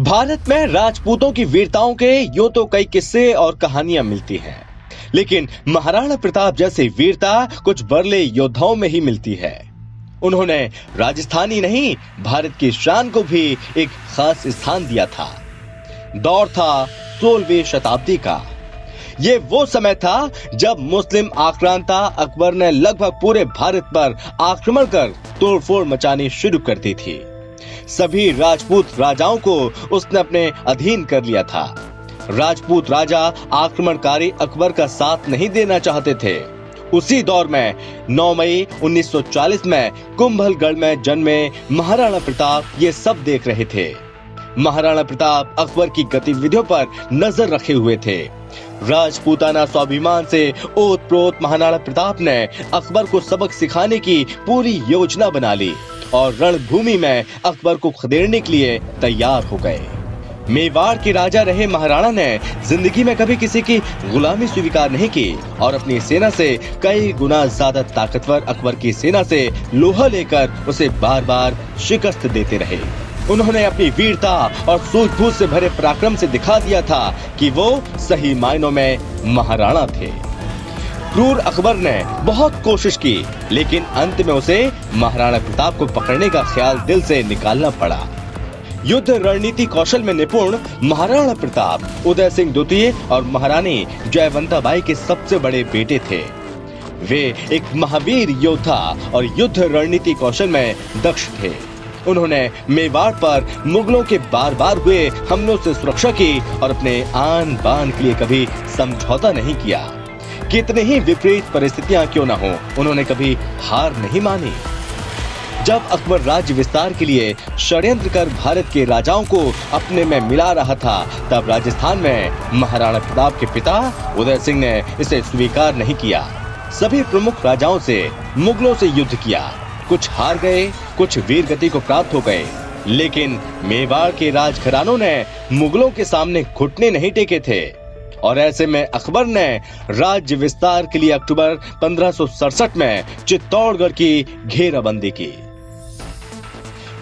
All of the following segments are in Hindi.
भारत में राजपूतों की वीरताओं के यूं तो कई किस्से और कहानियां मिलती हैं, लेकिन महाराणा प्रताप जैसी वीरता कुछ बरले योद्धाओं में ही मिलती है। उन्होंने राजस्थानी नहीं, भारत की शान को भी एक खास स्थान दिया था। दौर था 16वीं शताब्दी का। ये वो समय था जब मुस्लिम आक्रांता अकबर ने लगभग पूरे भारत पर आक्रमण कर तोड़फोड़ मचानी शुरू कर दी थी। सभी राजपूत राजाओं को उसने अपने अधीन कर लिया था। राजपूत राजा आक्रमणकारी अकबर का साथ नहीं देना चाहते थे। उसी दौर में 9 मई 1940 में कुंभलगढ़ में जन्मे महाराणा प्रताप ये सब देख रहे थे। महाराणा प्रताप अकबर की गतिविधियों पर नजर रखे हुए थे। राजपूताना स्वाभिमान से ओतप्रोत महाराणा प्रताप ने अकबर को सबक सिखाने की पूरी योजना बना ली और रणभूमि में अकबर को खदेड़ने के लिए तैयार हो गए। मेवाड़ के राजा रहे महाराणा ने जिंदगी में कभी किसी की गुलामी स्वीकार नहीं की और अपनी सेना से कई गुना ज्यादा ताकतवर अकबर की सेना से लोहा लेकर उसे बार बार शिकस्त देते रहे। उन्होंने अपनी वीरता और सूझबूझ से भरे पराक्रम से दिखा दिया था कि वो सही मायनों में महाराणा थे। क्रूर अकबर ने बहुत कोशिश की, लेकिन अंत में उसे महाराणा प्रताप को पकड़ने का ख्याल दिल से निकालना पड़ा। युद्ध रणनीति कौशल में निपुण महाराणा प्रताप उदय सिंह द्वितीय और महारानी जयवंता बाई के सबसे बड़े बेटे थे। वे एक महावीर योद्धा और युद्ध रणनीति कौशल में दक्ष थे। उन्होंने मेवाड़ पर मुगलों के बार बार हुए हमलों से सुरक्षा की और अपने आन बान के लिए कभी समझौता नहीं किया। कितने ही विपरीत परिस्थितियां क्यों न हो, उन्होंने कभी हार नहीं मानी। जब अकबर राज्य विस्तार के लिए षड्यंत्र कर भारत के राजाओं को अपने में मिला रहा था, तब राजस्थान में महाराणा प्रताप के पिता उदय सिंह ने इसे स्वीकार नहीं किया। सभी प्रमुख राजाओं से मुगलों से युद्ध किया। कुछ हार गए, कुछ वीर गति को प्राप्त हो गए, लेकिन मेवाड़ के राजघरानों ने मुगलों के सामने घुटने नहीं टेके थे। और ऐसे में अकबर ने राज्य विस्तार के लिए अक्टूबर 1567 में चित्तौड़गढ़ की घेराबंदी की।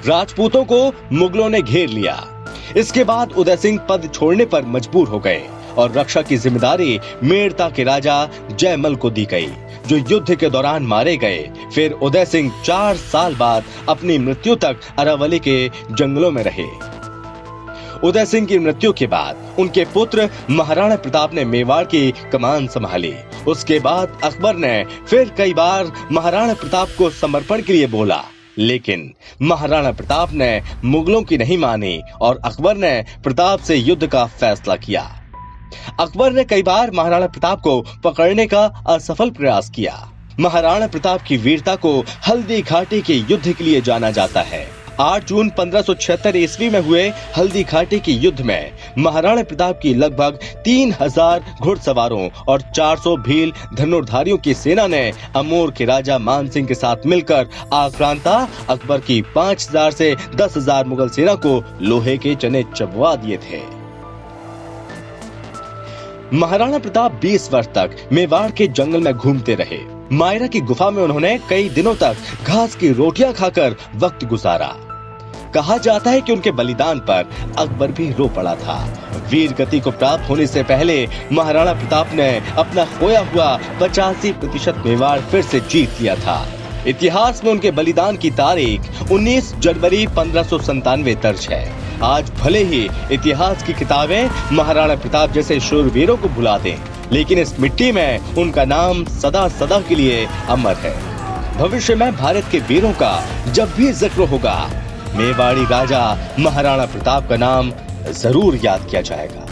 राजपूतों को मुगलों ने घेर लिया। इसके बाद उदय सिंह पद छोड़ने पर मजबूर हो गए और रक्षा की जिम्मेदारी मेड़ता के राजा जयमल को दी गई, जो युद्ध के दौरान मारे गए। फिर उदय सिंह 4 साल बाद अपनी मृत्यु तक अरावली के जंगलों में रहे। उदय सिंह की मृत्यु के बाद उनके पुत्र महाराणा प्रताप ने मेवाड़ की कमान संभाली। उसके बाद अकबर ने फिर कई बार महाराणा प्रताप को समर्पण के लिए बोला, लेकिन महाराणा प्रताप ने मुगलों की नहीं मानी और अकबर ने प्रताप से युद्ध का फैसला किया। अकबर ने कई बार महाराणा प्रताप को पकड़ने का असफल प्रयास किया। महाराणा प्रताप की वीरता को हल्दी घाटी के युद्ध के लिए जाना जाता है। 8 जून 1576 ईस्वी में हुए हल्दी घाटी के युद्ध में महाराणा प्रताप की लगभग 3000 घुड़सवारों और 400 भील धनुर्धारियों की सेना ने अमोर के राजा मान सिंह के साथ मिलकर आक्रांता अकबर की 5000 से 10,000 मुगल सेना को लोहे के चने चबवा दिए थे। महाराणा प्रताप 20 वर्ष तक मेवाड़ के जंगल में घूमते रहे। मायरा की गुफा में उन्होंने कई दिनों तक घास की रोटियां खाकर वक्त गुजारा। कहा जाता है कि उनके बलिदान पर अकबर भी रो पड़ा था। वीर गति को प्राप्त होने से पहले महाराणा प्रताप ने अपना खोया हुआ 85% मेवाड़ फिर से जीत लिया था। इतिहास में उनके बलिदान की तारीख 19 जनवरी 1597 दर्ज है। आज भले ही इतिहास की किताबें महाराणा प्रताप जैसे शूरवीरों को भुला दें, लेकिन इस मिट्टी में उनका नाम सदा सदा के लिए अमर है। भविष्य में भारत के वीरों का जब भी जिक्र होगा, मेवाड़ी राजा महाराणा प्रताप का नाम जरूर याद किया जाएगा।